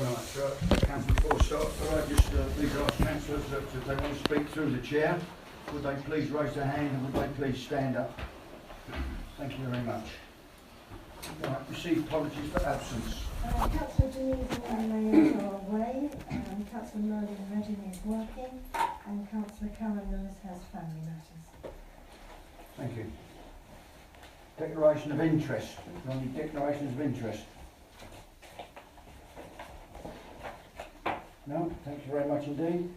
very much. Councillor Forsyth, could I just please ask councillors that if they want to speak through the chair, would they please raise their hand and would they please stand up? Thank you very much. Right, receive apologies for absence. Councillor Denise and Mayor are away, Councillor Merlin Redding is working, and Councillor Karen Lewis has family matters. Thank you. Declaration of interest. Any declarations of interest? No? Thank you very much indeed.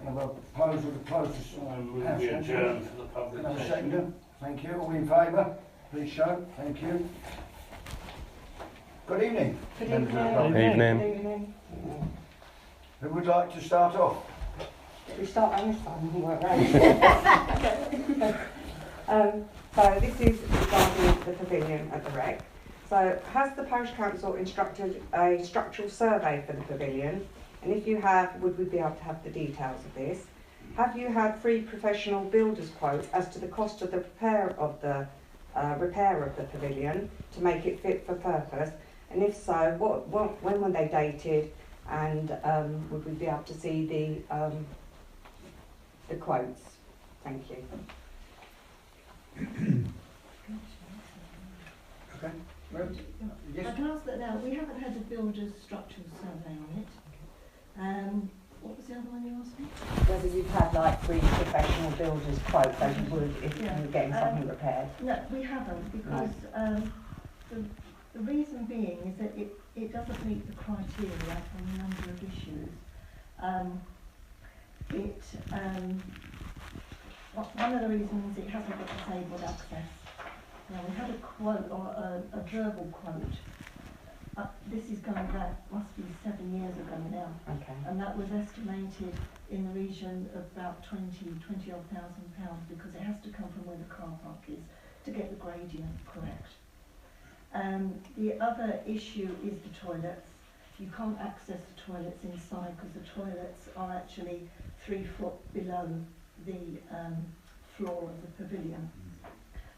I have a proposal to close this. Will be adjourned for the public Can I have a session. seconder? Thank you. All in favour? Please show. Thank you. Good evening. Good members of the evening. public. Evening. Good evening. Who would like to start off? We start on this side and work round. So this is regarding the pavilion at the Rec. So has the Parish Council instructed a structural survey for the pavilion? And if you have, would we be able to have the details of this? Have you had 3 professional builders quotes as to the cost of the repair of the pavilion to make it fit for purpose? And if so, when were they dated? And would we be able to see the quotes? Thank you. Okay. Well, yes. I can ask that now. We haven't had a builder's structural survey on it. What was the other one you asked me? Whether you've had like 3 professional builders quotes as you would if you were getting something repaired? No, we haven't, because the reason being is that it doesn't meet the criteria on a number of issues. One of the reasons it hasn't got disabled access. Now, we had a quote, or a verbal quote. This is going back, must be 7 years ago now. Okay. And that was estimated in the region of about £20,000 because it has to come from where the car park is to get the gradient correct. The other issue is the toilets. You can't access the toilets inside because the toilets are actually 3 foot below the floor of the pavilion.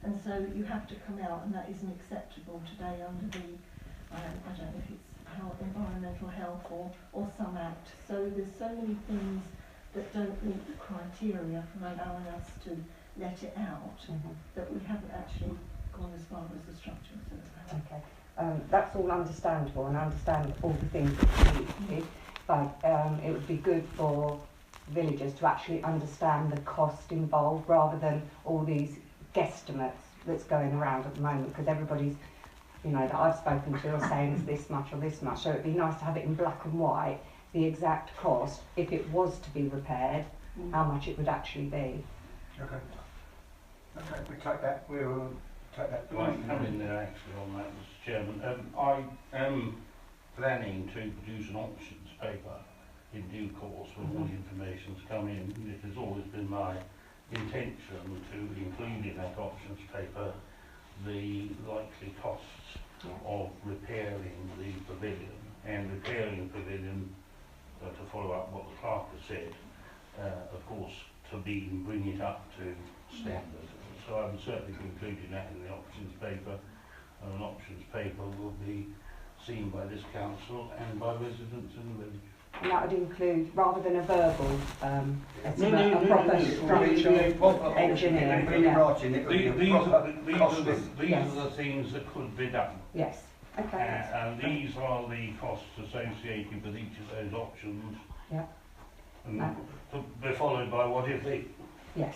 And so you have to come out, and that isn't acceptable today under the, I don't know if it's environmental health or some act. So there's so many things that don't meet the criteria for allowing us to let it out that we haven't actually gone as far as the structural survey. Okay. That's all understandable, and I understand all the things that you need, but it would be good for villagers to actually understand the cost involved rather than all these guesstimates that's going around at the moment, because everybody's, you know, that I've spoken to are saying it's this much or this much. So it'd be nice to have it in black and white, the exact cost, if it was to be repaired, how much it would actually be. Okay. Okay, we take that. We'll take that. I come in there actually on that, Mr. Chairman. I am planning to produce an options paper in due course when all the information's come in. It has always been my intention to include in that options paper the likely costs of repairing the pavilion, and repairing the pavilion, to follow up what the clerk has said, of course, to bring it up to standard. So I would certainly be including that in the options paper, and an options paper will be seen by this council and by residents in the village. And that would include, rather than a verbal estimate, a proper structural engineer. These are the things that could be done. Yes. Okay. And these are the costs associated with each of those options. Yeah. And to be followed by what if they. Yes.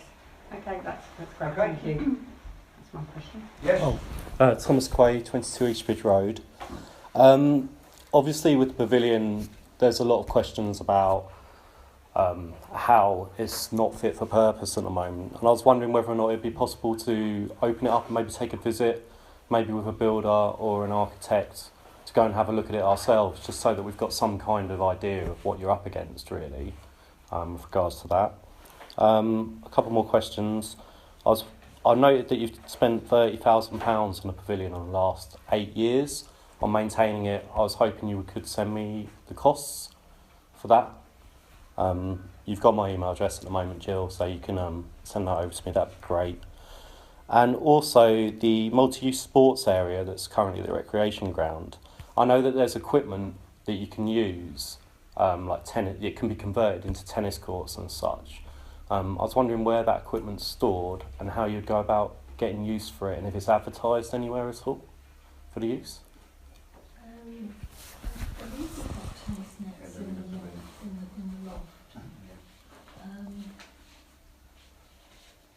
Okay, that's great. Okay. Thank you. That's my question. Yes. Thomas Quay, 22 Eastbridge Road. Obviously, with the pavilion, there's a lot of questions about how it's not fit for purpose at the moment. And I was wondering whether or not it'd be possible to open it up and maybe take a visit, maybe with a builder or an architect, to go and have a look at it ourselves, just so that we've got some kind of idea of what you're up against, really, with regards to that. A couple more questions. I noted that you've spent £30,000 on the pavilion in the last 8 years on maintaining it. I was hoping you could send me the costs for that. You've got my email address at the moment, Jill, so you can send that over to me. That'd be great. And also the multi-use sports area that's currently the recreation ground. I know that there's equipment that you can use, like tennis, it can be converted into tennis courts and such. I was wondering where that equipment's stored and how you'd go about getting use for it, and if it's advertised anywhere at all for the use. I believe we've got tennis nets in the loft.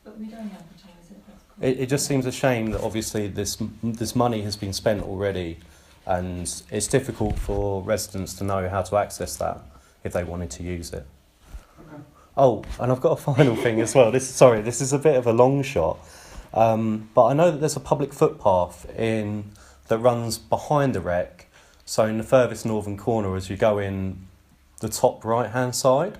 But we don't advertise it, that's correct. It just seems a shame that obviously this money has been spent already, and it's difficult for residents to know how to access that if they wanted to use it. Okay. Oh, and I've got a final thing as well. This is a bit of a long shot, but I know that there's a public footpath that runs behind the Rec, so in the furthest northern corner as you go in the top right-hand side.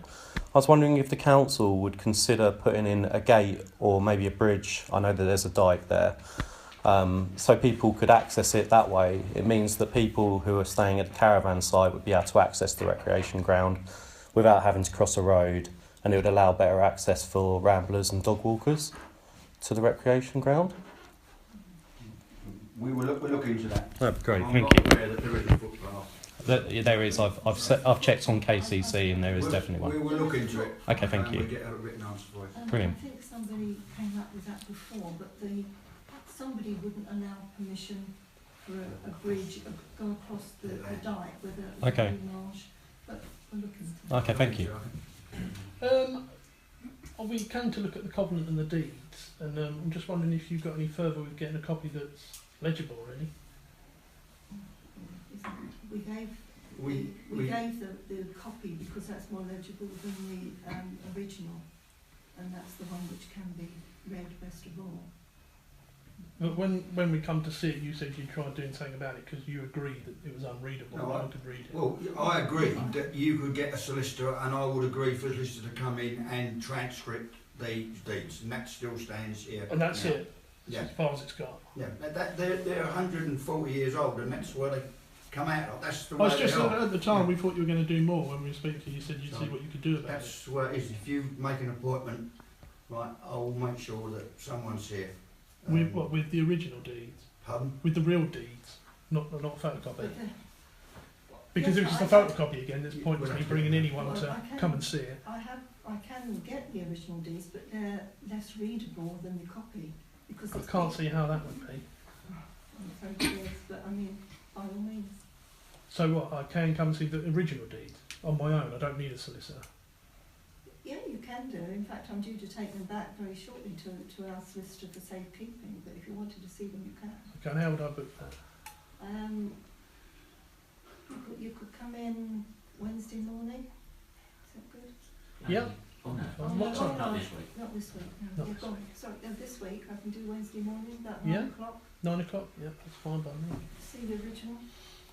I was wondering if the council would consider putting in a gate or maybe a bridge. I know that there's a dike there, so people could access it that way. It means that people who are staying at the caravan site would be able to access the recreation ground without having to cross a road, and it would allow better access for ramblers and dog walkers to the recreation ground. We'll look into that. Oh, great, I'm thank not you. aware that there is a footpath. There is. I've checked on KCC and there is definitely one. We will look into it. Okay, thank you. We'll get a written answer for it. Brilliant. I think somebody came up with that before, but somebody wouldn't allow permission for a bridge go across the dike with a Okay. marsh. But we're looking into that. Okay, thank you. We came to look at the covenant and the deeds, and I'm just wondering if you've got any further with getting a copy that's legible, really. We gave We gave the copy because that's more legible than the original, and that's the one which can be read best of all. But when we come to see it, you said you tried doing something about it because you agreed that it was unreadable. No, No I- one could read it. Well, I agreed that you could get a solicitor, and I would agree for a solicitor to come in and transcript the deeds, and that still stands here. And that's now. it, Yeah, as far as it's got. yeah. They're 140 years old, and that's where they come out of. That's the I way was just they are. at the time Yeah. we thought you were going to do more. When we were speaking to you, you said you'd So, see what you could do about it. That's where it is. If you make an appointment, right, I'll make sure that someone's here. With what? With the original deeds, Pardon? with the real deeds, not a photocopy. But the, Because Yes, if it's I- a photocopy again, it's pointless me bringing anyone Well, to I can- come and see it. I can get the original deeds, but they're less readable than the copy because I it's can't see how that would be. I'm afraid it is, but I mean, by all means. So what? I can come and see the original deeds on my own. I don't need a solicitor. Yeah, you can do. In fact, I'm due to take them back very shortly to our solicitor for safekeeping, but if you wanted to see them, you can. Okay, and how would I book that? You could come in Wednesday morning. Is that good? Yeah. What time? Not this week. Not this week. No. Not Yeah, this go on. Sorry, this week I can do Wednesday morning, about 9 Yeah. o'clock. 9 o'clock? Yeah, that's fine by me. See the original.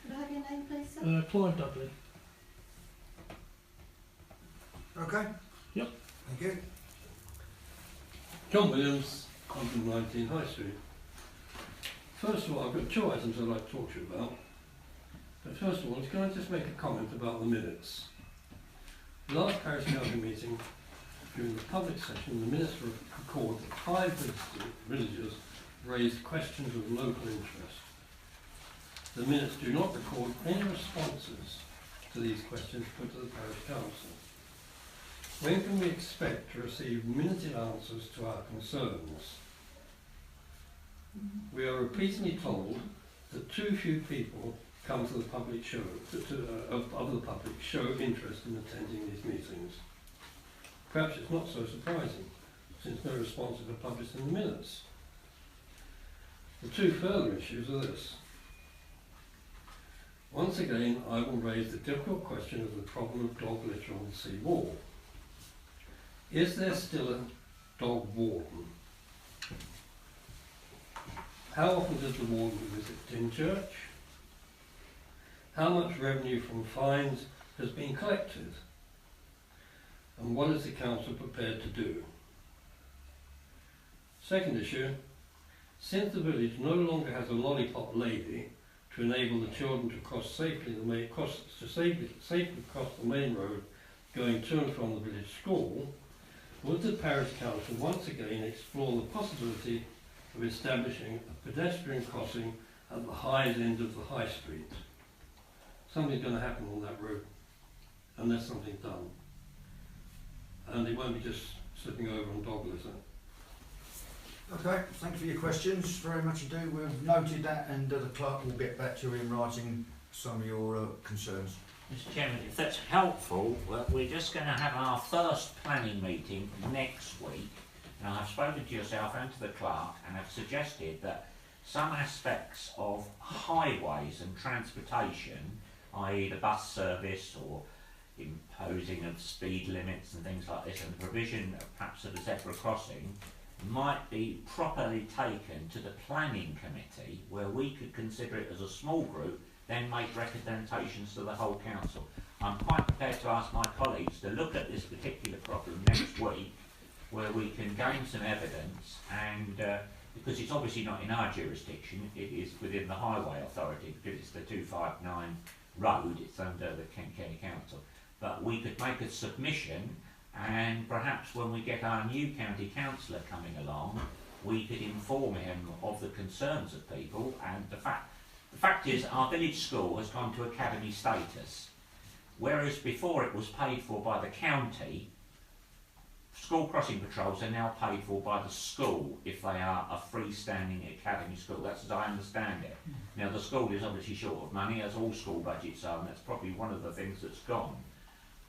Could I have your name, please, sir? Clive Dudley. Okay. Yep. Thank you. John Williams, 119 High Street. First of all, I've got two items I'd like to talk to you about. But first of all, can I just make a comment about the minutes? The last parish council meeting, during the public session, the minister recorded that 5 villagers raised questions of local interest. The minutes do not record any responses to these questions put to the parish council. When can we expect to receive minuted answers to our concerns? We are repeatedly told that too few people come to the public show, of the public show interest in attending these meetings. Perhaps it's not so surprising, since no responses are published in the minutes. The two further issues are this. Once again, I will raise the difficult question of the problem of dog litter on the sea wall. Is there still a dog warden? How often does the warden visit Dymchurch? How much revenue from fines has been collected? And what is the council prepared to do? Second issue, since the village no longer has a lollipop lady to enable the children to safely cross the main road going to and from the village school, would the parish council once again explore the possibility of establishing a pedestrian crossing at the high end of the high street? something's going to happen on that road unless something's done. And it won't be just slipping over on dog litter. Okay, thanks for your questions, very much indeed. We've noted that, and the clerk will get back to you in writing some of your concerns. Mr. Chairman, if that's helpful, we're just going to have our first planning meeting next week. Now, I've spoken to yourself and to the clerk and have suggested that some aspects of highways and transportation, i.e. the bus service or imposing of speed limits and things like this, and the provision perhaps of a zebra crossing, might be properly taken to the planning committee, where we could consider it as a small group, then make recommendations to the whole council. I'm quite prepared to ask my colleagues to look at this particular problem next week, where we can gain some evidence, and because it's obviously not in our jurisdiction, it is within the Highway Authority, because it's the 259 road, it's under the Kent County Council. But we could make a submission, and perhaps when we get our new county councillor coming along, we could inform him of the concerns of people. And the fact is, our village school has gone to academy status, whereas before it was paid for by the county. School crossing patrols are now paid for by the school if they are a freestanding academy school. That's as I understand it. Now, the school is obviously short of money, as all school budgets are, and that's probably one of the things that's gone.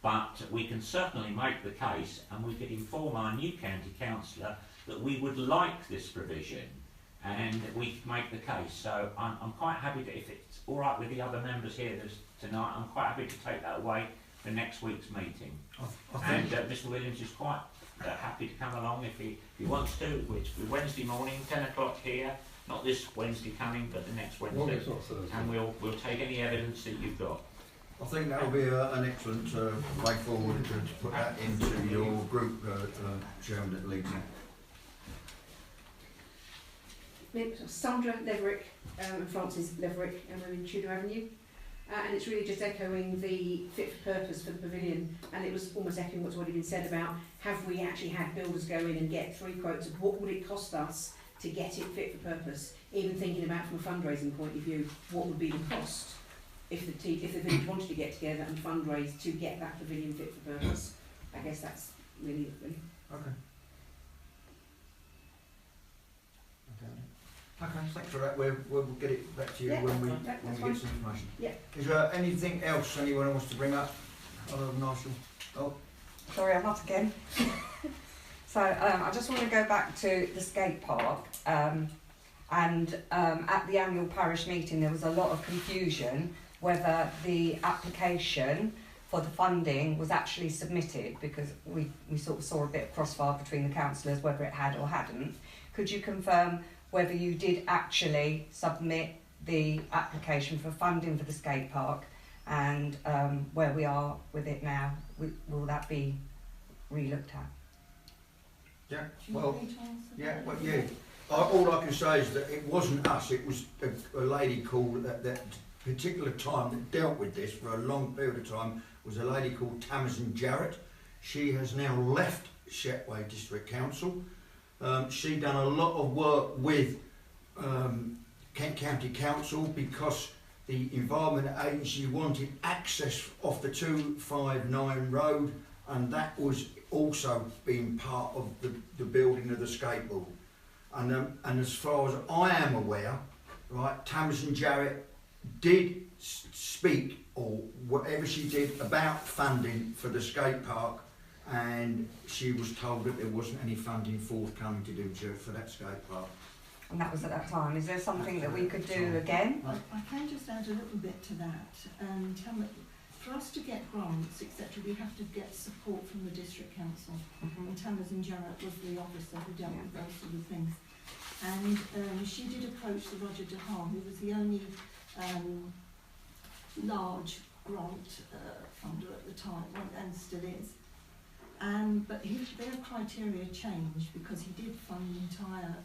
But we can certainly make the case, and we could inform our new county councillor that we would like this provision, and we could make the case. So I'm quite happy to, if it's all right with the other members here tonight, I'm quite happy to take that away for next week's meeting. And Mr. Williams is quite happy to come along if he wants to, which will be Wednesday morning, 10 o'clock here. Not this Wednesday coming, but the next Wednesday. And we'll take any evidence that you've got. I think that will be an excellent way forward to put that into your group, Chairman, that leads it. Sandra Leverick and Francis Leverick, and we're in Tudor Avenue. And it's really just echoing the fit for purpose for the pavilion, and it was almost echoing what's already been said about, have we actually had builders go in and get 3 quotes of what would it cost us to get it fit for purpose, even thinking about from a fundraising point of view, what would be the cost if the village wanted to get together and fundraise to get that pavilion fit for purpose. I guess that's really. Okay. Okay, thanks for that. We'll get it back to you when we get some information. Yeah. Is there anything else anyone wants to bring up other than Marshall? Oh. Sorry, I'm up again. So I just want to go back to the skate park. At the annual parish meeting, there was a lot of confusion whether the application for the funding was actually submitted, because we sort of saw a bit of crossfire between the councillors whether it had or hadn't. Could you confirm whether you did actually submit the application for funding for the skate park, and where we are with it now? Will that be re-looked at? Yeah, well, all I can say is that it wasn't us, it was a lady called at that particular time that dealt with this for a long period of time, was a lady called Tamsin Jarrett. She has now left Shetway District Council. She done a lot of work with Kent County Council because the Environment Agency wanted access off the 259 road, and that was also being part of the building of the skateboard. And as far as I am aware, right, Tamsin Jarrett did speak, or whatever she did, about funding for the skate park, and she was told that there wasn't any funding forthcoming to Dymchurch for that skate park. And that was at that time. Is there something that we could do again? I can just add a little bit to that. For us to get grants, etc., we have to get support from the district council. And Tamsin Jarrett was the officer who dealt with those sort of things. And she did approach the Roger DeHaan, who was the only large grant funder at the time, and still is. But their criteria changed because he did fund the entire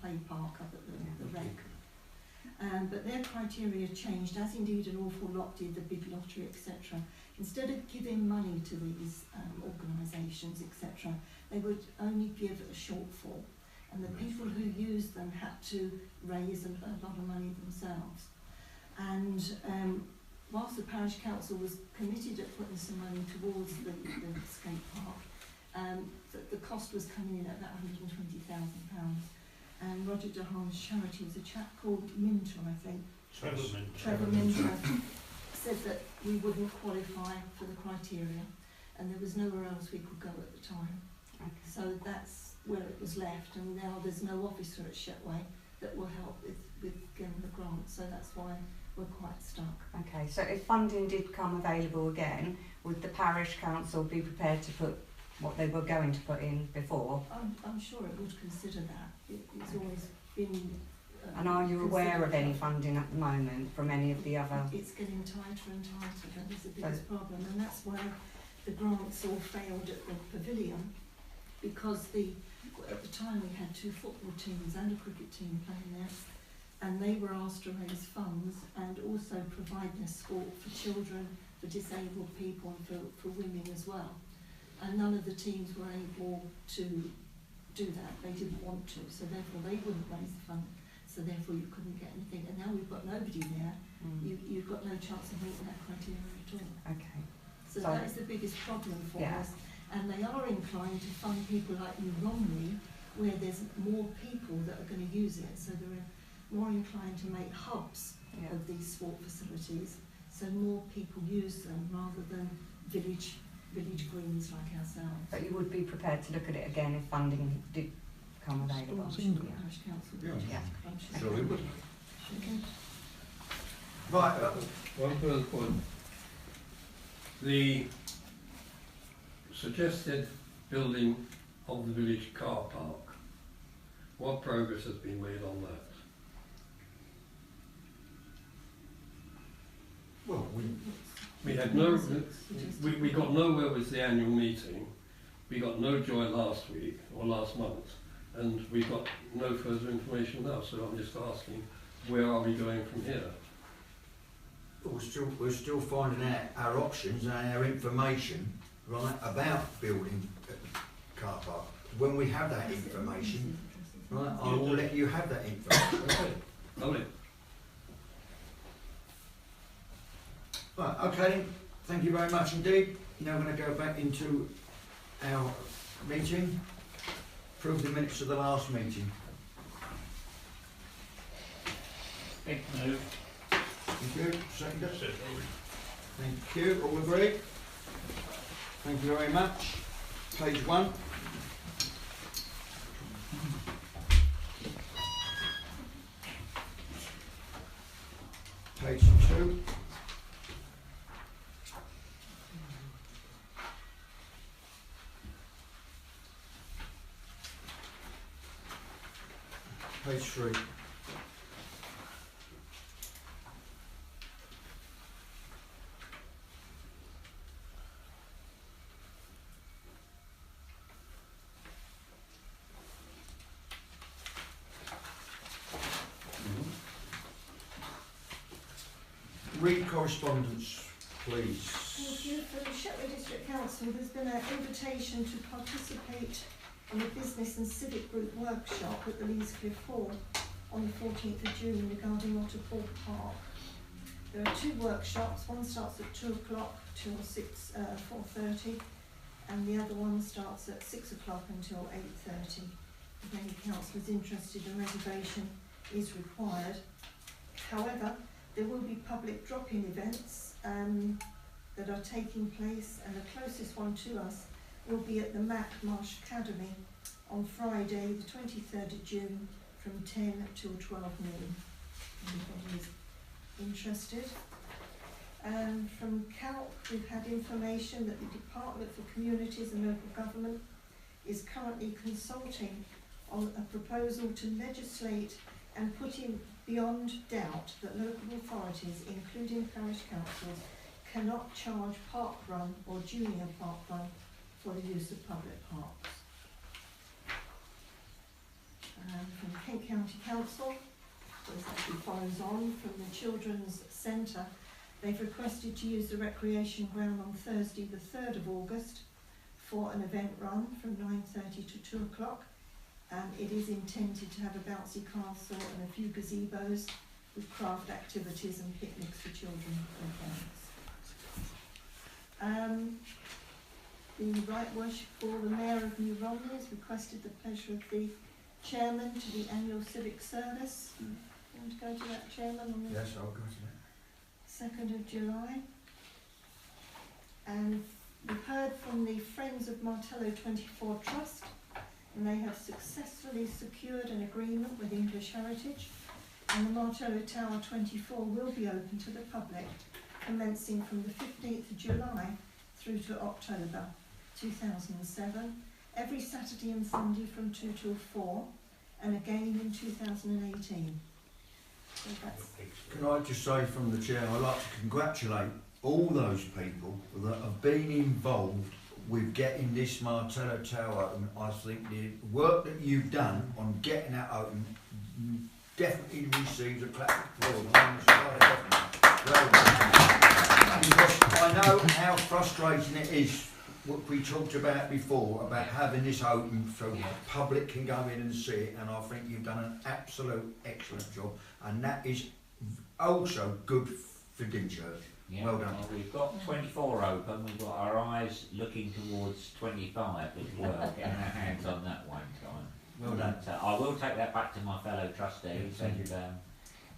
play park up at the rec. But their criteria changed, as indeed an awful lot did, the big lottery, etc. Instead of giving money to these organisations, etc., they would only give a shortfall. And the people who used them had to raise a lot of money themselves. And whilst the parish council was committed at putting some money towards the skate park, the cost was coming in at about £120,000. And Roger DeHaan's charity was a chap called Minter, I think. Trevor Minter said that we wouldn't qualify for the criteria, and there was nowhere else we could go at the time. Okay. So that's where it was left, and now there's no officer at Shetway that will help with getting the grant, so that's why we're quite stuck. Okay, so if funding did come available again, would the parish council be prepared to put what they were going to put in before? I'm sure it would consider that. It's always been... And are you aware of any funding at the moment from any of the other? It's getting tighter and tighter, that is the biggest problem, and that's why the grants all failed at the pavilion, because at the time we had 2 football teams and a cricket team playing there, and they were asked to raise funds and also provide their sport for children, for disabled people and for women as well. And none of the teams were able to do that. They didn't want to, so therefore they wouldn't raise the fund, so therefore you couldn't get anything. And now we've got nobody there, you've got no chance of meeting that criteria at all. Okay. So that is the biggest problem for us. And they are inclined to fund people like New Romney, where there's more people that are going to use it. So they're more inclined to make hubs of these sport facilities, so more people use them rather than village greens like ourselves. But you would be prepared to look at it again if funding did come available? I'm sure the parish council would. Yeah. I'm Sure we would. Okay. Right, One further point. The suggested building of the village car park, what progress has been made on that? well, We had no, we got nowhere with the annual meeting. We got no joy last week or last month, and we got no further information now. So I'm just asking, where are we going from here? we're still finding out our options and our information, right, about building a car park. When we have that information, right, I will let you have that information. Okay, lovely. Right, okay then, thank you very much indeed. Now we're going to go back into our meeting, approve the minutes of the last meeting. Big move. Thank you, second. Thank you, all agreed? Thank you very much. Page 1. Page 2. Page 3. Read correspondence, please. Thank you. For the Shetway District Council, there's been an invitation to participate on the Business and Civic Group workshop at the Leescliff Hall on the 14th of June regarding Otterpool Park. There are 2 workshops. One starts at 2 o'clock till 4:30, and the other one starts at 6 o'clock until 8:30. If any council is interested, a reservation is required. However, there will be public drop-in events that are taking place, and the closest one to us will be at the Mac Marsh Academy on Friday the 23rd of June from 10 till 12 noon. Anybody is interested? From CALP we've had information that the Department for Communities and Local Government is currently consulting on a proposal to legislate and put in beyond doubt that local authorities, including parish councils, cannot charge park run or junior park run for the use of public parks. From Kent County Council, this actually follows on from the Children's Centre, they've requested to use the recreation ground on Thursday the 3rd of August for an event run from 9:30 to 2 o'clock. It is intended to have a bouncy castle and a few gazebos with craft activities and picnics for children and parents. The Right Worshipful, the Mayor of New Romney has requested the pleasure of the Chairman to the annual civic service. You want to go to that, Chairman, on the Yes, I'll go to that. 2nd of July? And we've heard from the Friends of Martello 24 Trust, and they have successfully secured an agreement with English Heritage, and the Martello Tower 24 will be open to the public commencing from the 15th of July through to October 2007, every Saturday and Sunday from 2 till 4, and again in 2018. So that's Can I just say from the chair, I'd like to congratulate all those people that have been involved with getting this Martello Tower open. I think the work that you've done on getting that open definitely receives a clap of applause. Well done. Because I know how frustrating it is, what we talked about before, about having this open so the public can go in and see it, and I think you've done an absolute excellent job, and that is also good for Dymchurch. Yeah, Well done. we've got 24 open, we've got our eyes looking towards 25 as well, getting our hands on that one time. Well done. But, I will take that back to my fellow trustees, Thank you.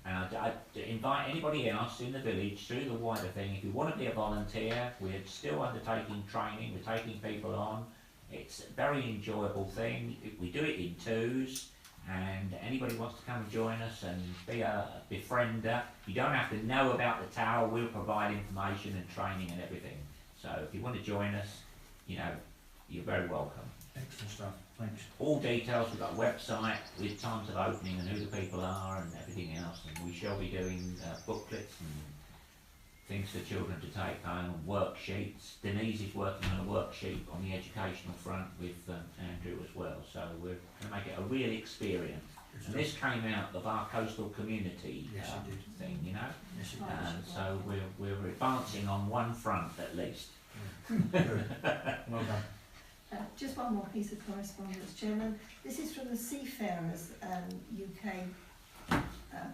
and I invite anybody else in the village through the wider thing. If you want to be a volunteer, we're still undertaking training, we're taking people on. It's a very enjoyable thing. We do it in twos, and anybody wants to come and join us and be a befriender. You don't have to know about the tower, we'll provide information and training and everything. So if you want to join us, you know, you're very welcome. Excellent stuff. Thanks. All details, we've got a website with times of opening and who the people are and everything else, and we shall be doing booklets and things for children to take home, worksheets. Denise is working on a worksheet on the educational front with Andrew as well, so we're going to make it a real experience. And this came out of our coastal community thing, you know, Yes, it and so we're advancing on one front at least. Good. Well done. just one more piece of correspondence, Chairman. This is from the Seafarers UK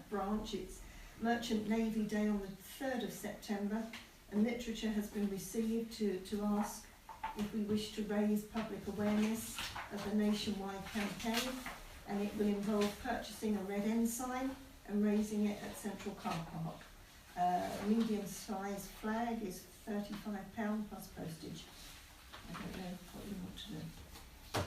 branch. It's Merchant Navy Day on the 3rd of September, and literature has been received to ask if we wish to raise public awareness of the nationwide campaign, and it will involve purchasing a red ensign and raising it at Central Car Park. A medium-sized flag is £35 plus postage. I don't know what you want to do.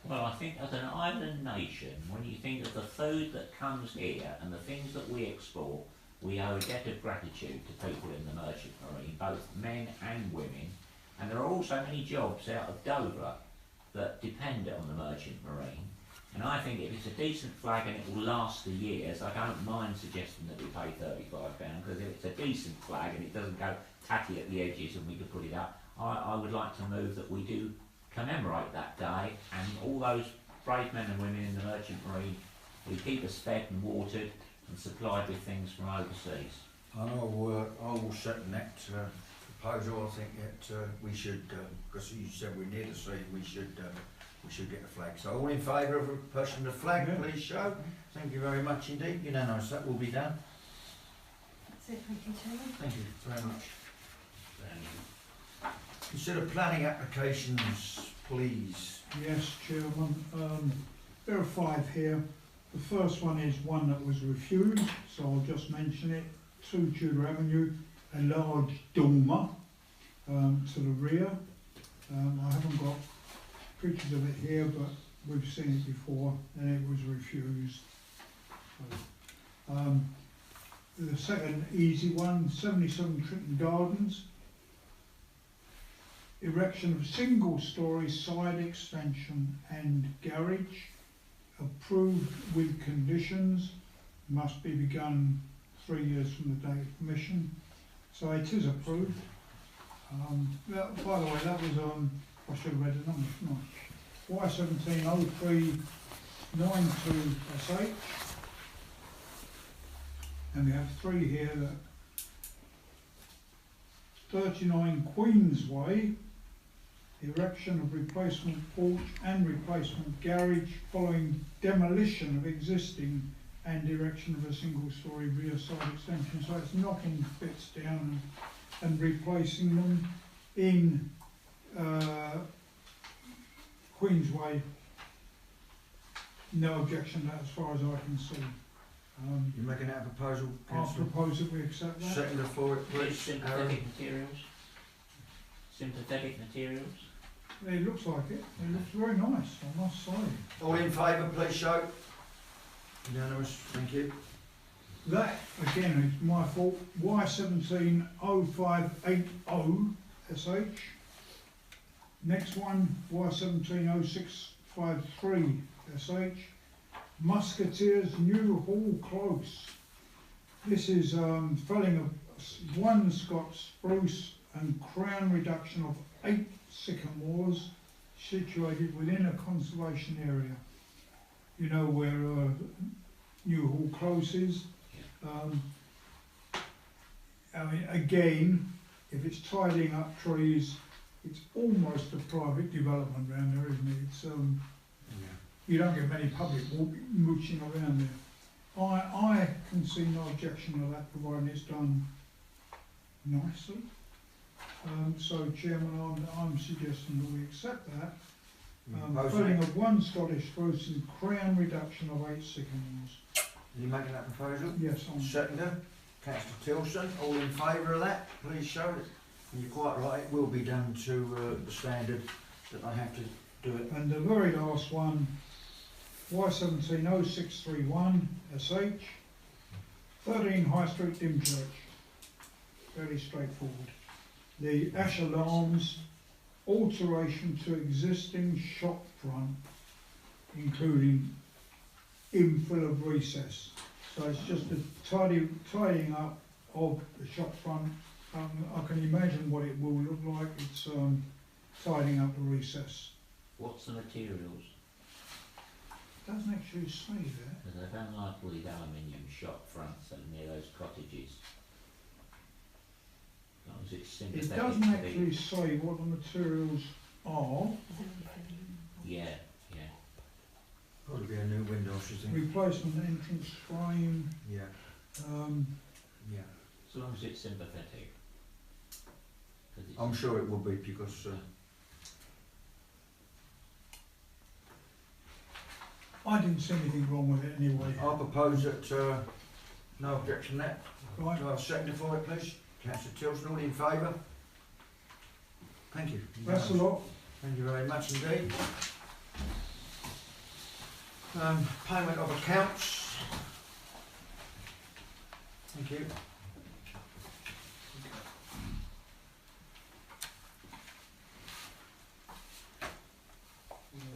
Well, I think as an island nation, when you think of the food that comes here and the things that we export, we owe a debt of gratitude to people in the merchant marine, both men and women. And there are also many jobs out of Dover that depend on the merchant marine. And I think if it's a decent flag and it will last for years, I don't mind suggesting that we pay £35, because if it's a decent flag and it doesn't go tatty at the edges and we can put it up, I would like to move that we do commemorate that day, and all those brave men and women in the merchant marine, we keep us fed and watered and supplied with things from overseas. I will second that proposal. I think that we should, because you said we're near the sea, we should get the flag. So all in favour of pushing the flag, please show. Thank you very much indeed. Unanimous. That will be done. That's it, thank you, Chairman. Thank you very much. Consider planning applications, please. Yes, Chairman. There are 5 here. The first one is one that was refused, so I'll just mention it. 2 Tudor Avenue, a large dormer to the rear. I haven't got pictures of it here, but we've seen it before and it was refused. So, the second easy one, 77 Trinton Gardens. Erection of single-storey side extension and garage, approved with conditions, must be begun 3 years from the date of permission. So it is approved. By the way, that was I should have read the number, shouldn't I? Y170392SH. And we have 3 here that 39 Queensway, erection of replacement porch and replacement garage following demolition of existing and erection of a single-storey rear side extension. So it's knocking bits down and replacing them in Queensway. No objection to that as far as I can see. You're making that a proposal, I councillor? propose that we accept that. Seconder for it, please. Aaron. Sympathetic materials. Sympathetic materials. It looks like it. It looks very nice, I must say. All in favour, please show. Unanimous, thank you. That, again, is my fault. Y170580 SH. Next one, Y170653 SH. Musketeers New Hall Close. This is felling of one Scots spruce and crown reduction of 8 sycamores situated within a conservation area. You know where New Hall Close is. I mean, again, if it's tidying up trees, it's almost a private development around there, isn't it? It's you don't get many public mooching around there. I can see no objection to that, providing it's done nicely. So, Chairman, I'm suggesting that we accept that. Felling of one Scottish spruce and crown reduction of 8 sycamores. Are you making that proposal? Yes, I'm. Seconder, councillor Tilson, all in favour of that, please show it. And you're quite right, it will be done to the standard that they have to do it. And the very last one, Y170631 SH, 13 High Street, Dymchurch. Very straightforward. The ash alarms, alteration to existing shop front, including infill of recess. So it's just a tidying up of the shop front. I can imagine what it will look like. It's tidying up the recess. What's the materials? Doesn't actually say there. Because I don't like all these aluminium shop fronts that are near those cottages. As long as it's It sympathetic doesn't to actually the... say what the materials are. Yeah. Probably be a new window, I should think. Replacement entrance frame. Yeah, yeah. As long as it's sympathetic. 'Cause it's I'm sure it will be because I didn't see anything wrong with it anyway. I propose that no objection to that. Right. Do I have a seconder for it, please? Councillor Tilson, all in favour? Thank you. That's a lot. Thank you very much indeed. Payment of accounts. Thank you.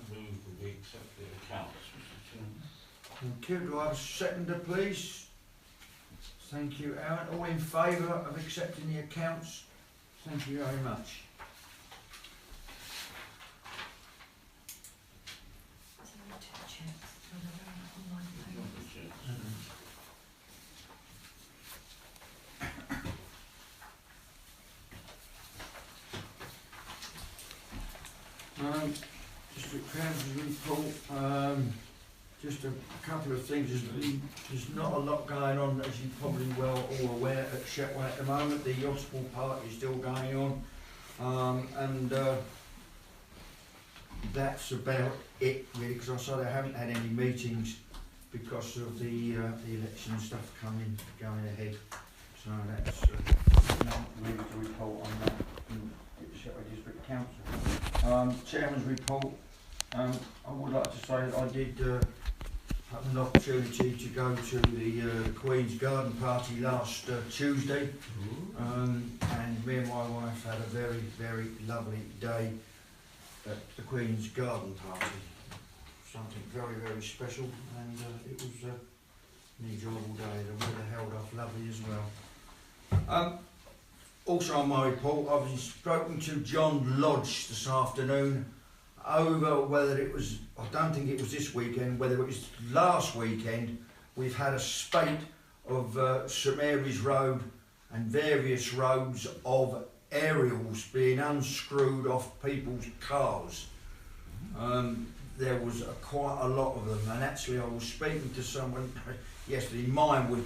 Move that we accept the accounts, Mr. Chairman. Thank you. Do I have a seconder, please? Thank you, Aaron. All in favour of accepting the accounts? Thank you very much. District Council's report, just a couple of things. There's not a lot going on, as you're probably well all aware, at Shetway at the moment. The Hospital Park is still going on, and that's about it really, because I said I haven't had any meetings because of the election stuff going ahead. So that's not really to report on that in Shetway District Council. Chairman's report. I would like to say that I did have an opportunity to go to the Queen's Garden Party last Tuesday, and me and my wife had a very, very lovely day at the Queen's Garden Party. Something very, very special, and it was an enjoyable day. The weather held off lovely as well. Also on my report, I've spoken to John Lodge this afternoon over whether it was, I don't think it was this weekend, whether it was last weekend. We've had a spate of St Mary's Road and various roads of aerials being unscrewed off people's cars. There was quite a lot of them, and actually I was speaking to someone yesterday. Mine was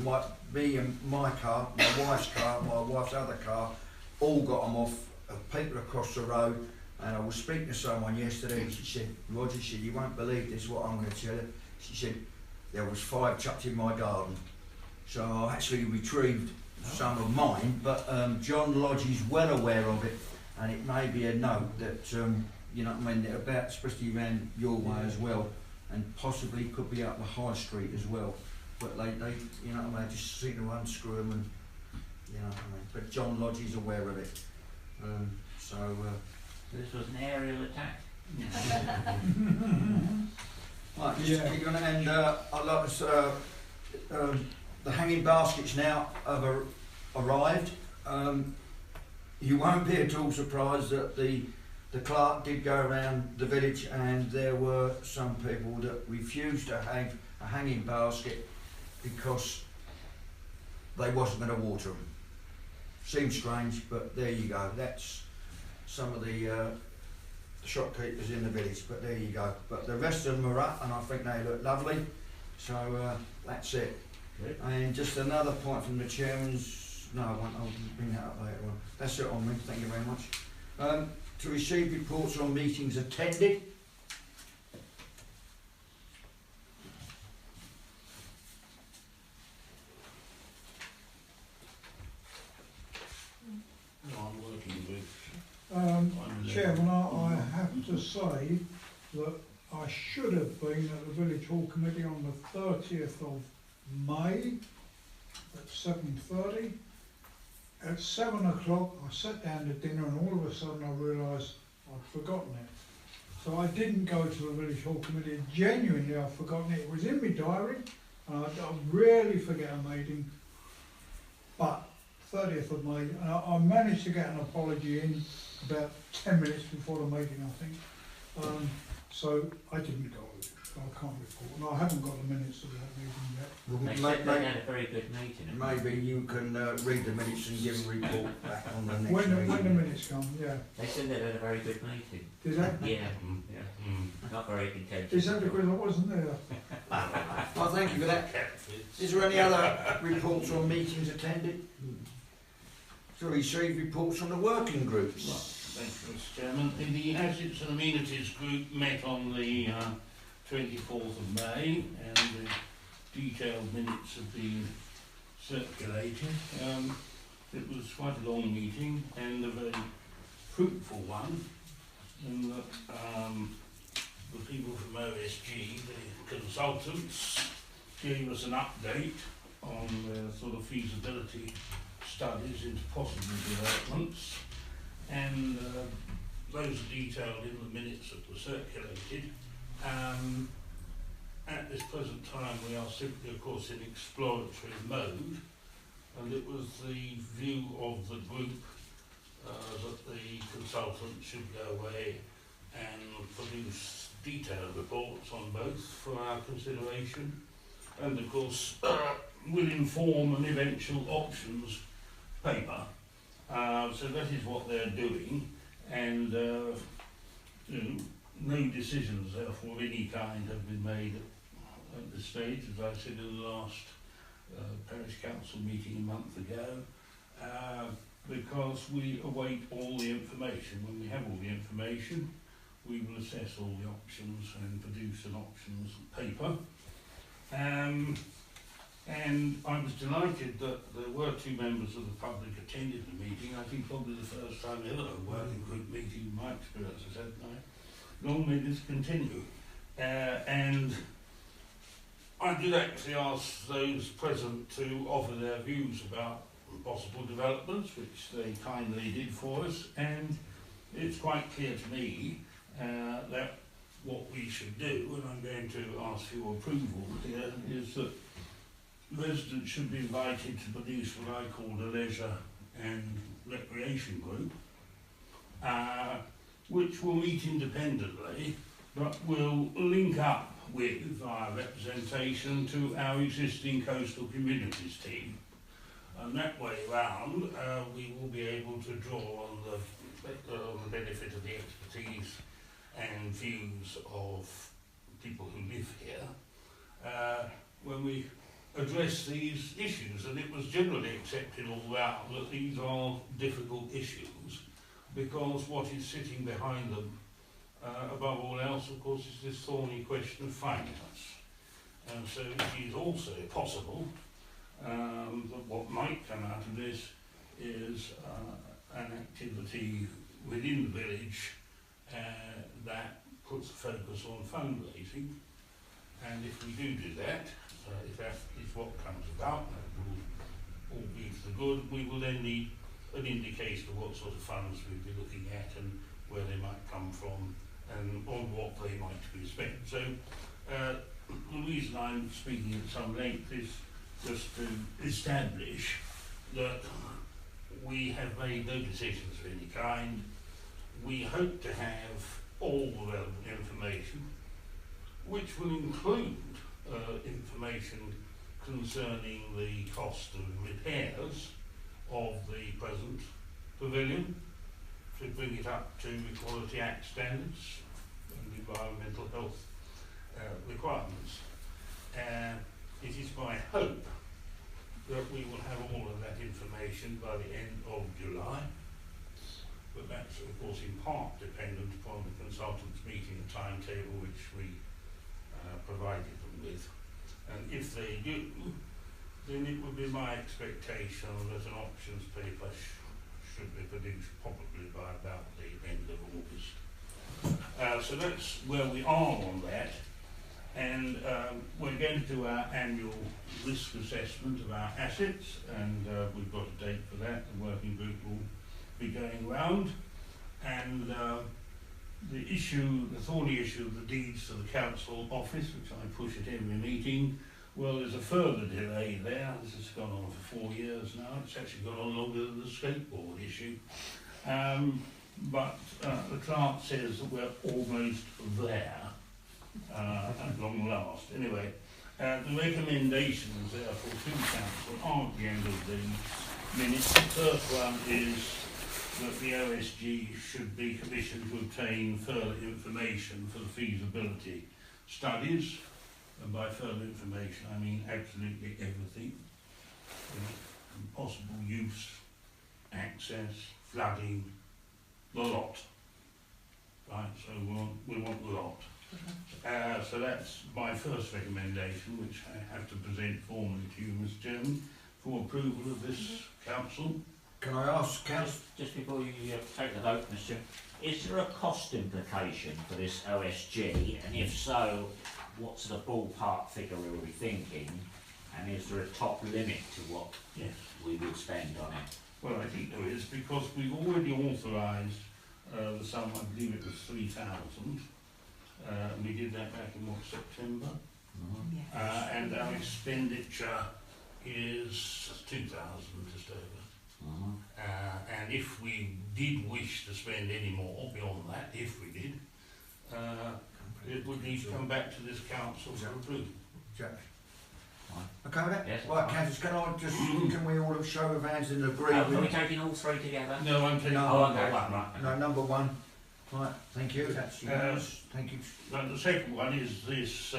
me and my car, my wife's car, my wife's other car, all got them off of people across the road. And I was speaking to someone yesterday, and she said, Roger, she said, you won't believe this, what I'm going to tell you. She said, there was 5 chucked in my garden. So I actually retrieved some of mine, but John Lodge is well aware of it, and it may be a note that, you know what I mean, about, especially around your way as well, and possibly could be up the high street as well. But they you know what I mean, just seem to unscrew them, and you know what I mean. But John Lodge is aware of it. This was an aerial attack. Right, just keep on, and I'd like to say, the hanging baskets now have arrived. You won't be at all surprised that the clerk did go around the village, and there were some people that refused to have a hanging basket because they wasn't going to water them. Seems strange, but there you go. That's some of the shopkeepers in the village, but there you go. But the rest of them are up, and I think they look lovely. So that's it. Good. And just another point from the chairman's. No, I won't. I'll bring that up later on. That's it on me. Thank you very much. To receive reports on meetings attended. I'm working with. Chairman, I have to say that I should have been at the Village Hall Committee on the 30th of May at 7:30. At 7 o'clock I sat down to dinner, and all of a sudden I realised I'd forgotten it. So I didn't go to the Village Hall Committee. Genuinely I've forgotten it. It was in my diary, and I rarely forget a meeting. But 30th of May, and I managed to get an apology in about 10 minutes before the meeting, I think. So I didn't go, so I can't report. And I haven't got the minutes of that meeting yet. They said they had a very good meeting. Maybe you can read the minutes and give a report back on the next When meeting. the minutes come, yeah. They said they had a very good meeting. Is that? Yeah, not very contentious. Is that because I wasn't there? Well, thank you for that. Is there any other reports on meetings attended? To receive reports from the working groups. Thank you, Mr. Chairman. The Assets and Amenities Group met on the 24th of May, and the detailed minutes have been circulated. It was quite a long meeting and a very fruitful one, in that the people from OSG, the consultants, gave us an update on their sort of feasibility studies into possible developments, and those are detailed in the minutes that were circulated. At this present time we are simply, of course, in exploratory mode, and it was the view of the group that the consultant should go away and produce detailed reports on both for our consideration, and of course will inform an eventual options paper. So that is what they're doing, and no decisions therefore of any kind have been made at this stage, as I said in the last parish council meeting a month ago, because we await all the information. When we have all the information, we will assess all the options and produce an options paper. And I was delighted that there were 2 members of the public attended the meeting. I think probably the first time ever a working group meeting in my experience. I said, no, long may this continue. And I did actually ask those present to offer their views about possible developments, which they kindly did for us. And it's quite clear to me that what we should do, and I'm going to ask for your approval here, is that residents should be invited to produce what I call a leisure and recreation group, which will meet independently, but will link up with our representation to our existing coastal communities team. And that way round, we will be able to draw on the benefit of the expertise and views of people who live here when we address these issues, and it was generally accepted all round that these are difficult issues because what is sitting behind them, above all else, of course, is this thorny question of finance. And so it is also possible that what might come out of this is an activity within the village that puts a focus on fundraising. And if we do that, if that is what comes about, that will all be for the good, we will then need an indication of what sort of funds we'll be looking at and where they might come from and on what they might be spent. So the reason I'm speaking at some length is just to establish that we have made no decisions of any kind. We hope to have all the relevant information, which will include information concerning the cost of repairs of the present pavilion to bring it up to Equality Act standards and environmental health requirements. It is my hope that we will have all of that information by the end of July, but that's of course in part dependent upon the consultants meeting a timetable which we provided them with. And if they do, then it would be my expectation that an options paper should be produced probably by about the end of August. So that's where we are on that. And we're going to do our annual risk assessment of our assets, and we've got a date for that. The working group will be going round. And the thorny issue of the deeds to the council office, which I push at every meeting, well, there's a further delay there. This has gone on for 4 years now. It's actually gone on longer than the skateboard issue. But the clerk says that we're almost there at long last. Anyway, the recommendations therefore to council are at the end of the minutes. The first one is that the OSG should be commissioned to obtain further information for the feasibility studies. And by further information, I mean absolutely everything. Possible use, access, flooding, the lot. Right, so we want the lot. So that's my first recommendation, which I have to present formally to you, Mr. Chairman, for approval of this council. Can I ask, Council? Just before you take the vote, Mr. Chairman, is there a cost implication for this OSG? And if so, what sort of ballpark figure are we thinking? And is there a top limit to what we would spend on it? Well, I think there is, because we've already authorised the sum, I believe it was 3,000. We did that back in September. Mm-hmm. And our expenditure is 2,000 just over. Mm-hmm. And if we did wish to spend any more beyond that, if we did, it would need to come back to this council for approval. Exactly. Fine. Okay with that? Yes, Right, fine. councillors, can I just, can we all show of hands and agree Are we with... taking all three together? No, I'm taking No, number okay. one. Right. No, number one. Right, thank you, that's unanimous. Thank you. And the second one is this,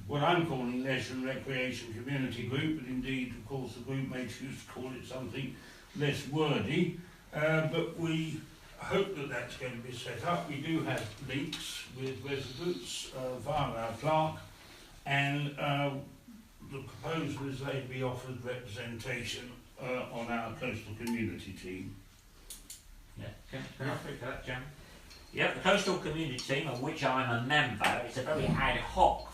what I'm calling Leisure and Recreation Community Group, but indeed, of course, the group may choose to call it something less wordy, but we hope that that's going to be set up. We do have links with residents via our clerk, and the proposal is they be offered representation on our coastal community team. Yeah. Can I speak to that, Jim? Yeah, the Coastal Community Team, of which I'm a member, it's a very ad hoc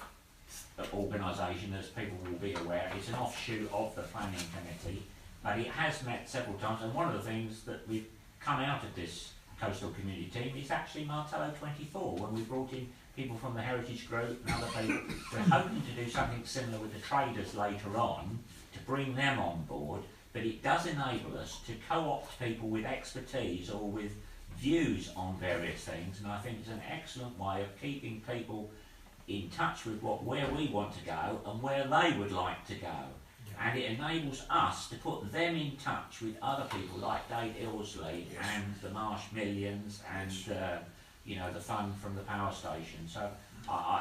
organisation, as people will be aware. It's an offshoot of the Planning Committee, but it has met several times, and one of the things that we've come out of this Coastal Community Team is actually Martello 24, when we brought in people from the Heritage Group and other people. We're hoping to do something similar with the traders later on, to bring them on board, but it does enable us to co-opt people with expertise or with views on various things, and I think it's an excellent way of keeping people in touch with where we want to go and where they would like to go. And it enables us to put them in touch with other people like Dave Ilsley and the Marsh Millions and you know, the fund from the power station. So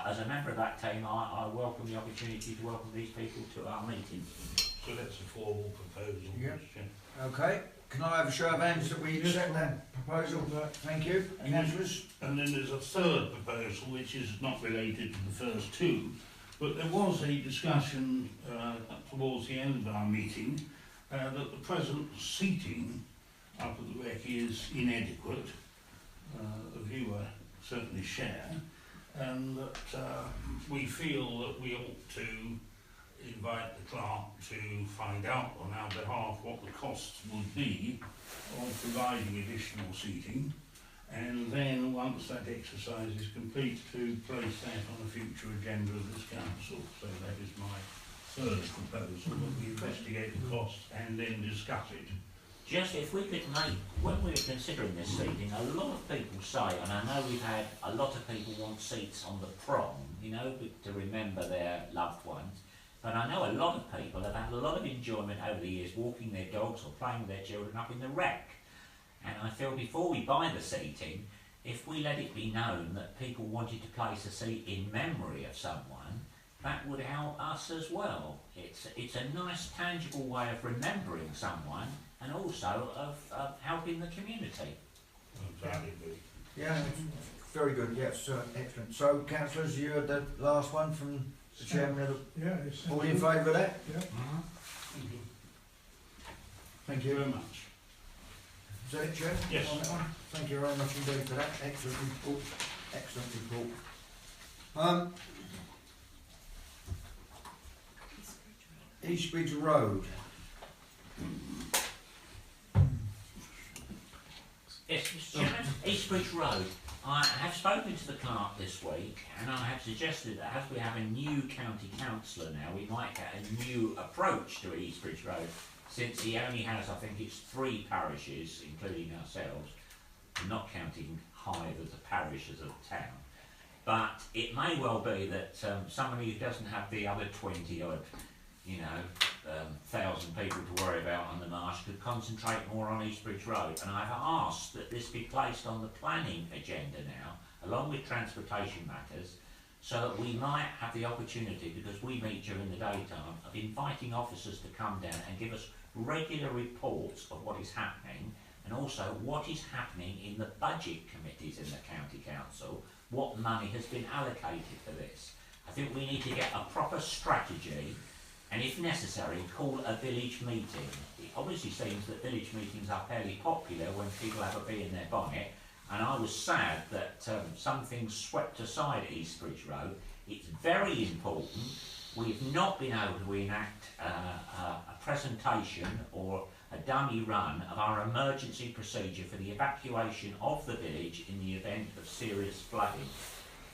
as a member of that team, I welcome the opportunity to welcome these people to our meeting. So that's a formal proposal, Yeah. Mr. Chair. Okay, can I have a show of hands that we accept that proposal? Thank you. Councillors? And then there's a third proposal which is not related to the first two, but there was a discussion towards the end of our meeting that the present seating up at the rec is inadequate, a view I certainly share, and that we feel that we ought to invite the clerk to find out on our behalf what the costs would be of providing additional seating, and then once that exercise is complete, to place that on a future agenda of this council. So that is my third proposal, that we investigate the costs and then discuss it. Just if we could make, when we were considering this seating, a lot of people say, and I know we've had a lot of people want seats on the prom, you know, to remember their loved ones. But I know a lot of people have had a lot of enjoyment over the years walking their dogs or playing with their children up in the rec. And I feel before we buy the seating, if we let it be known that people wanted to place a seat in memory of someone, that would help us as well. It's a nice tangible way of remembering someone and also of helping the community. Yeah, very good, yes, excellent. So, councillors, you had the last one from the chairman of the... Yeah, it's... All in favour of that? Yeah. Thank you. Thank you. Very much. Is that it, Chair? Yes. On that one? Thank you very much indeed for that. Excellent report. Excellent report. Eastbridge Road. Yes, Mr. Chairman, Eastbridge Road. I have spoken to the clerk this week, and I have suggested that as we have a new county councillor now, we might get a new approach to Eastbridge Road, since he only has, I think it's 3 parishes, including ourselves, not counting Hythe as a parish as a town. But it may well be that somebody who doesn't have the other 20 odd, you know, 1,000 people to worry about on the marsh could concentrate more on Eastbridge Road. And I've asked that this be placed on the planning agenda now, along with transportation matters, so that we might have the opportunity, because we meet during the daytime, of inviting officers to come down and give us regular reports of what is happening, and also what is happening in the budget committees in the county council, what money has been allocated for this. I think we need to get a proper strategy, and if necessary, call a village meeting. It obviously seems that village meetings are fairly popular when people have a bee in their bonnet, and I was sad that some things swept aside at Eastbridge Road. It's very important. We've not been able to enact a presentation or a dummy run of our emergency procedure for the evacuation of the village in the event of serious flooding.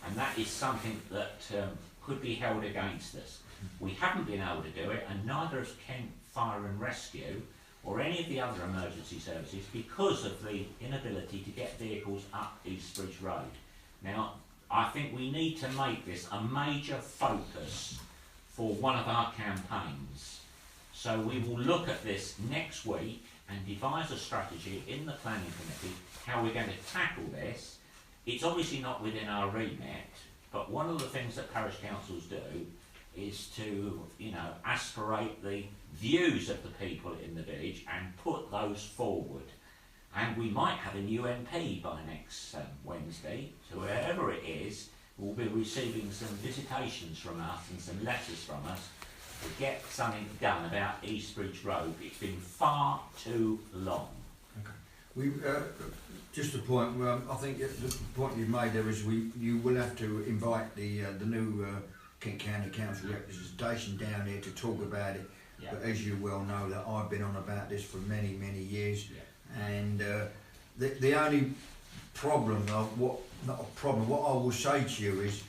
And that is something that could be held against us. We haven't been able to do it, and neither has Kent Fire and Rescue or any of the other emergency services, because of the inability to get vehicles up Eastbridge Road. Now, I think we need to make this a major focus for one of our campaigns. So we will look at this next week and devise a strategy in the planning committee how we're going to tackle this. It's obviously not within our remit, but one of the things that parish councils do is to, you know, aspirate the views of the people in the village and put those forward. And we might have a new MP by next Wednesday, so wherever it is, we'll be receiving some visitations from us and some letters from us to get something done about Eastbridge Road. It's been far too long. We just a point. I think the point you've made there is you will have to invite the new Kent County Council representation down here to talk about it. Yeah. But as you well know, that I've been on about this for many years, and the only problem, what I will say to you is,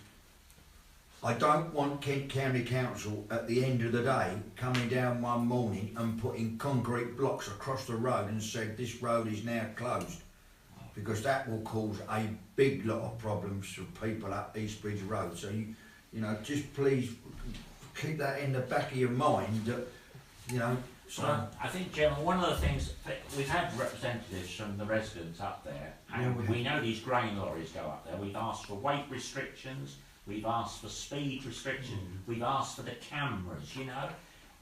I don't want Kent County Council at the end of the day coming down one morning and putting concrete blocks across the road and said this road is now closed, because that will cause a big lot of problems for people up Eastbridge Road. So you know, just please keep that in the back of your mind, that, you know, So, Well, I think, Chairman, one of the things, that we've had representatives from the residents up there, and Yeah, we have. we know these grain lorries go up there. We've asked for weight restrictions, we've asked for speed restrictions, we've asked for the cameras, you know.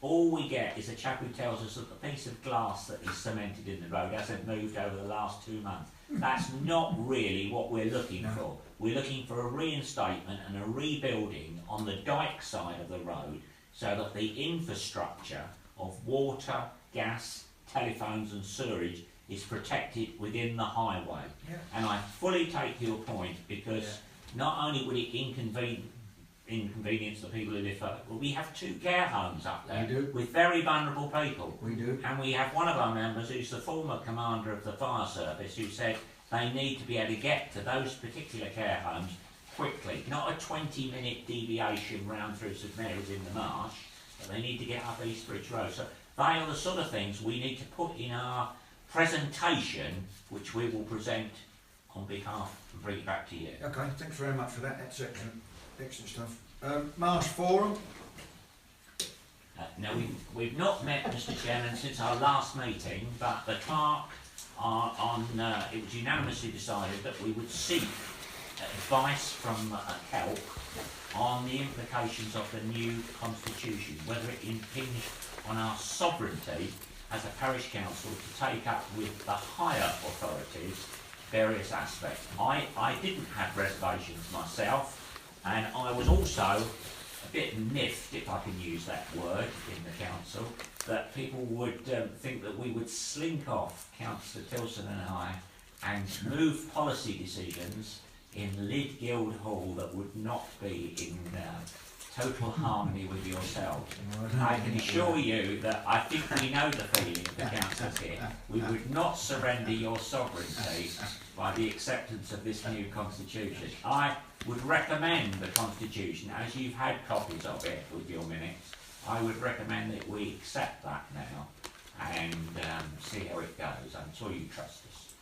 All we get is a chap who tells us that the piece of glass that is cemented in the road hasn't moved over the last 2 months. That's not really what we're looking No. for. We're looking for a reinstatement and a rebuilding on the dyke side of the road so that the infrastructure of water, gas, telephones and sewerage is protected within the highway. Yeah. And I fully take your point because not only would it inconvenience the people who live further, but we have 2 care homes up there We do. with very vulnerable people. we do. And we have one of our members who's the former commander of the fire service who said they need to be able to get to those particular care homes quickly. Not a 20-minute deviation round through St Mary's in the marsh, but they need to get up Eastbridge Road. So they are the sort of things we need to put in our presentation, which we will present on behalf and bring it back to you. Okay, thanks very much for that. That's excellent. Excellent stuff. Marsh Forum. Now, we've not met, Mr Chairman, since our last meeting, but the clerk it was unanimously decided that we would seek advice from KELP on the implications of the new constitution, whether it impinged on our sovereignty as a parish council to take up with the higher authorities various aspects. I didn't have reservations myself, and I was also a bit miffed, if I can use that word, in the council, that people would think that we would slink off, Councillor Tilson and I, and move policy decisions in Lyd Guildhall that would not be in total harmony with yourselves. I can assure you that I think we know the feeling of the councillors here. We would not surrender your sovereignty by the acceptance of this new constitution. I would recommend the constitution, as you've had copies of it with your minutes, I would recommend that we accept that now and see how it goes. I'm sure you trust us.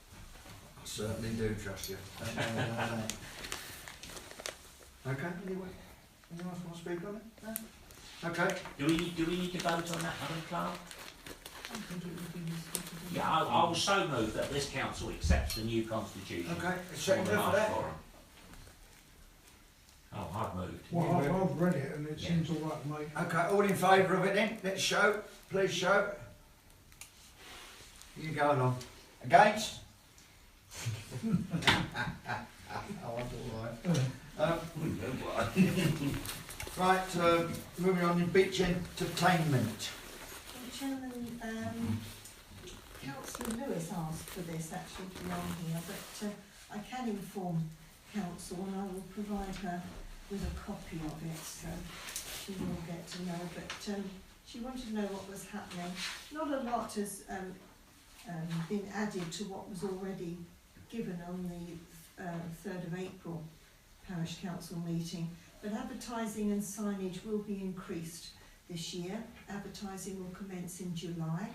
I certainly do trust you. Okay, anyway. Anyone else want to speak on it? No? Okay. Do we need to vote on that, Madam Clerk? Yeah, I will so move that this council accepts the new constitution. Okay, for second the for Marsh that. Forum. Oh, I've moved. Well, I've read it and it Yeah. seems all right, mate. Okay, all in favour of it then? Let's show. Please show. You go along. Against? Oh, that's all right. Right, moving on to beach entertainment. Well, Chairman, Councillor Lewis asked for this actually to be on here, but I can inform Council and I will provide her with a copy of it, so she will get to know. But she wanted to know what was happening. Not a lot has been added to what was already given on the 3rd of April Parish Council meeting, but advertising and signage will be increased this year. Advertising will commence in July.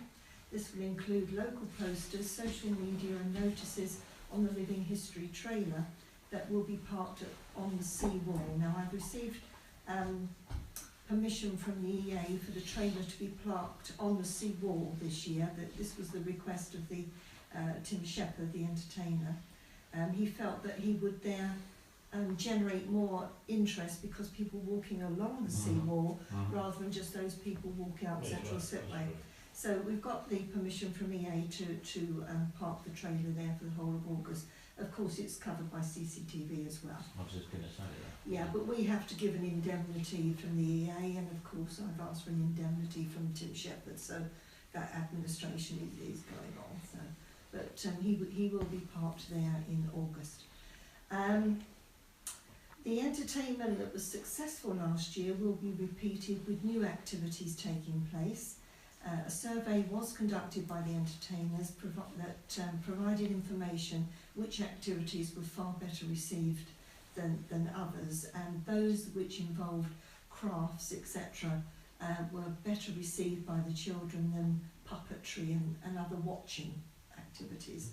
This will include local posters, social media and notices on the Living History trailer that will be parked on the sea wall. Now, I've received permission from the EA for the trailer to be parked on the sea wall this year. That this was the request of the Tim Shepherd, the entertainer. He felt that he would there generate more interest because people walking along the sea wall rather than just those people walking out Central Slipway. So we've got the permission from EA to park the trailer there for the whole of August. Of course, it's covered by CCTV as well. I was just going to say that. Yeah, but we have to give an indemnity from the EA, and of course I've asked for an indemnity from Tim Shepherd, so that administration is going on. So, but he will be parked there in August. The entertainment that was successful last year will be repeated with new activities taking place. A survey was conducted by the entertainers that provided information which activities were far better received than others, and those which involved crafts, etc., were better received by the children than puppetry and other watching activities.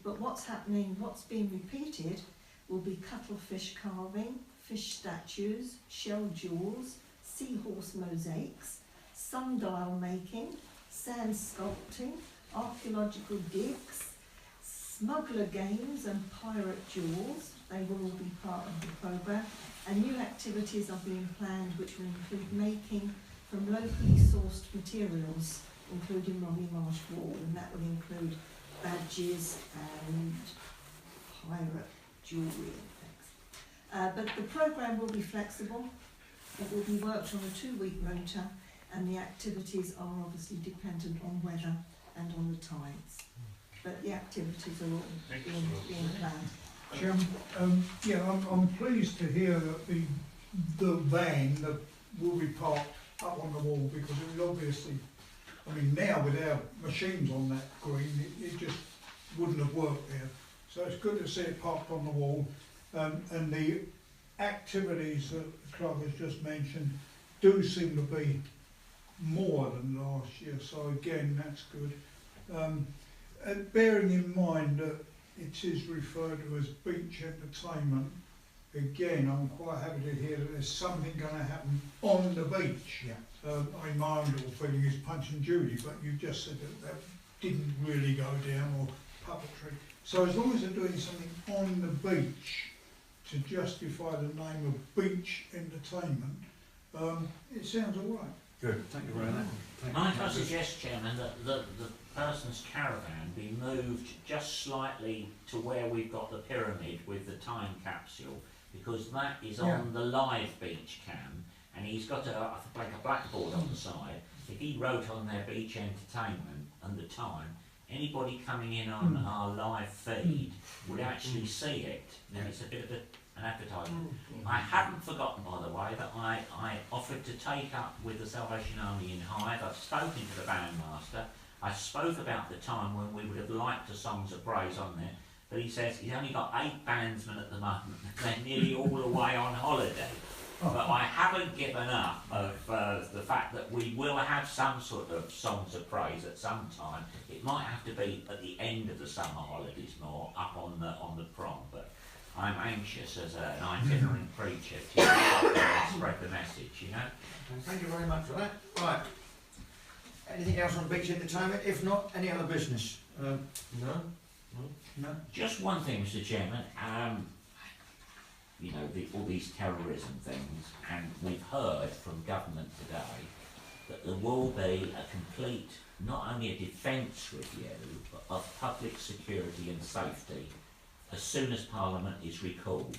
But what's happening, what's being repeated will be cuttlefish carving, fish statues, shell jewels, seahorse mosaics, sundial making, sand sculpting, archaeological digs, smuggler games and pirate duels. They will all be part of the programme. And new activities are being planned which will include making from locally sourced materials, including Robbie Marsh wool, and that will include badges and pirate jewellery and things. But the programme will be flexible. It will be worked on a 2-week rota, and the activities are obviously dependent on weather and on the tides. But the activities are all being planned. Chairman, I'm pleased to hear that the van that will be parked up on the wall, because it was obviously, I mean, now with our machines on that green, it just wouldn't have worked there. So it's good to see it parked on the wall, and the activities that the club has just mentioned do seem to be more than last year, so again, that's good. And bearing in mind that it is referred to as beach entertainment, again, I'm quite happy to hear that there's something going to happen on the beach. Yeah. I mean, my own little feeling is Punch and Judy, but you just said that didn't really go down, or puppetry. So as long as they're doing something on the beach to justify the name of beach entertainment, it sounds all right. Good, thank you very much. Might I suggest, Chairman, that the person's caravan be moved just slightly to where we've got the pyramid with the time capsule, because that is on the live beach cam, and he's got like a blackboard on the side. If he wrote on their beach entertainment and the time, anybody coming in on our live feed would actually see it, and it's a bit of an advertisement. I haven't forgotten, by the way, that I offered to take up with the Salvation Army in Hythe. I've spoken to the bandmaster. I spoke about the time when we would have liked the Songs of Praise on there, but he says he's only got 8 bandsmen at the moment, and they're nearly all away on holiday. But I haven't given up of the fact that we will have some sort of Songs of Praise at some time. It might have to be at the end of the summer holidays more, up on the prom, but I'm anxious as an itinerant preacher to spread the message, you know. Thank you very much for that. Right. Anything else on beach entertainment? If not, any other business? No? Just one thing, Mr. Chairman. You know, all these terrorism things, and we've heard from government today that there will be a complete, not only a defence review, but of public security and safety as soon as Parliament is recalled.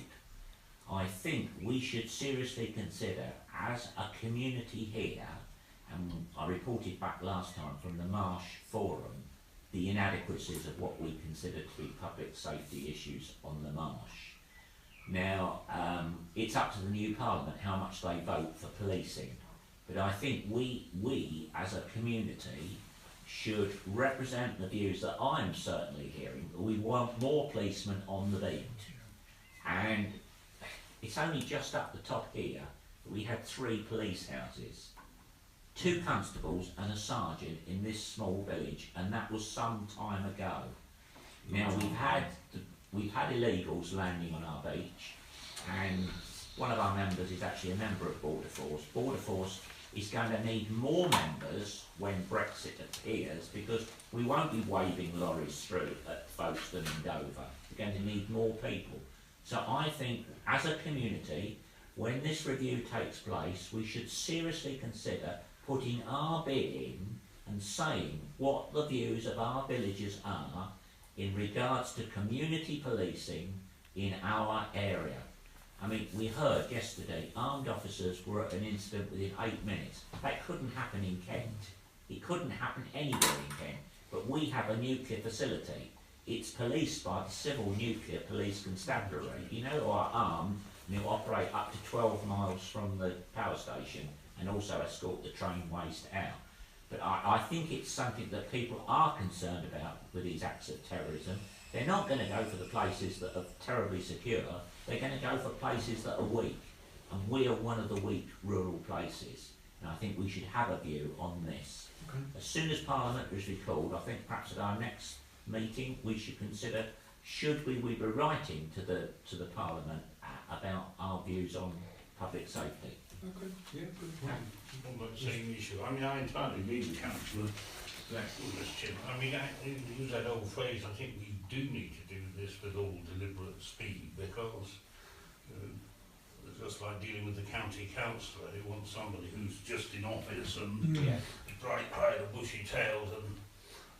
I think we should seriously consider, as a community here, and I reported back last time from the Marsh Forum, the inadequacies of what we consider to be public safety issues on the Marsh. Now, it's up to the new Parliament how much they vote for policing, but I think we as a community should represent the views that I'm certainly hearing. We want more policemen on the beat, and it's only just up the top here that we had 3 police houses, 2 constables and a sergeant in this small village, and that was some time ago. Now we've had illegals landing on our beach, and one of our members is actually a member of Border Force. Border Force is going to need more members when Brexit appears, because we won't be waving lorries through at Folkestone and Dover. We're going to need more people. So I think, as a community, when this review takes place, we should seriously consider putting our bid in and saying what the views of our villagers are in regards to community policing in our area. I mean, we heard yesterday armed officers were at an incident within 8 minutes. That couldn't happen in Kent. It couldn't happen anywhere in Kent. But we have a nuclear facility. It's policed by the Civil Nuclear Police Constabulary, you know, who are armed and who operate up to 12 miles from the power station and also escort the train waste out. But I think it's something that people are concerned about with these acts of terrorism. They're not going to go for the places that are terribly secure. They're going to go for places that are weak. And we are one of the weak rural places. And I think we should have a view on this. Okay. As soon as Parliament is recalled, I think perhaps at our next meeting we should consider, should we be writing to the Parliament about our views on public safety. Okay, yeah, good point. On that same issue, I mean, I entirely agree with Councillor Blackwood, Mr. Chairman. I mean, to use that old phrase, I think we do need to do this with all deliberate speed, because it's just like dealing with the county councillor who wants somebody who's just in office and bright-eyed and bushy-tailed and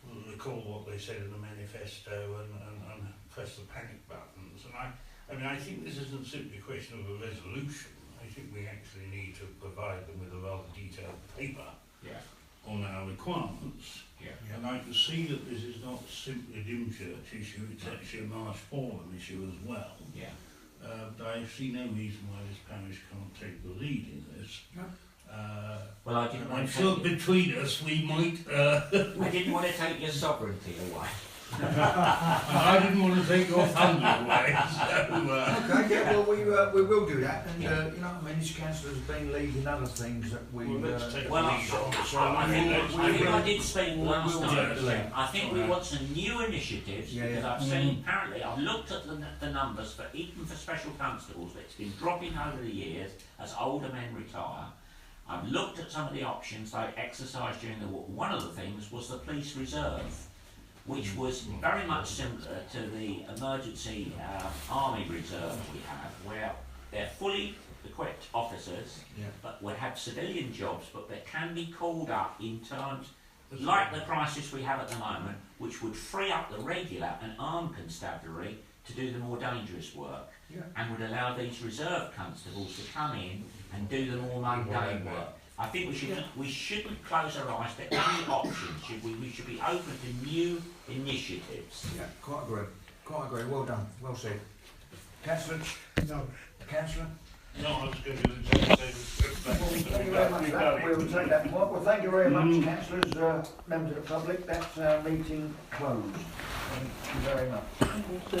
will recall what they said in the manifesto and press the panic buttons. And I mean, I think this isn't simply a question of a resolution. I think we actually need to provide them with a rather detailed paper on our requirements. And I can see that this is not simply a Dymchurch issue, it's actually a Marsh Forum issue as well. But I see no reason why this parish can't take the lead in this. Well, I didn't I'm want to sure take between us we might... I didn't want to take your sovereignty away. I didn't want to take your thunder away, so... Okay, yeah, well, we will do that, and, you know, I mean, this councillor's been leading other things that we... Well, let's take well, the lead on this. I think I did speak last we'll time. take the lead. I think we want some new initiatives, because I've seen, apparently, I've looked at the numbers for even for special constables, but it's been dropping over the years as older men retire. I've looked at some of the options they exercised during the war. One of the things was the police reserve, which was very much similar to the emergency army reserve we have, where they're fully equipped officers, but would have civilian jobs, but they can be called up in terms, like the crisis we have at the moment, which would free up the regular and armed constabulary to do the more dangerous work, and would allow these reserve constables to come in and do the more mundane work. I think we shouldn't close our eyes to any options, should we? We should be open to new initiatives. Yeah, quite agree, well done, well said. Councillor? No. Councillor? No, I was going to say... Thank you very much for that. We'll take that point. Well, thank you very much, councillors, members of the public. That's our meeting closed. Thank you very much. Thank you.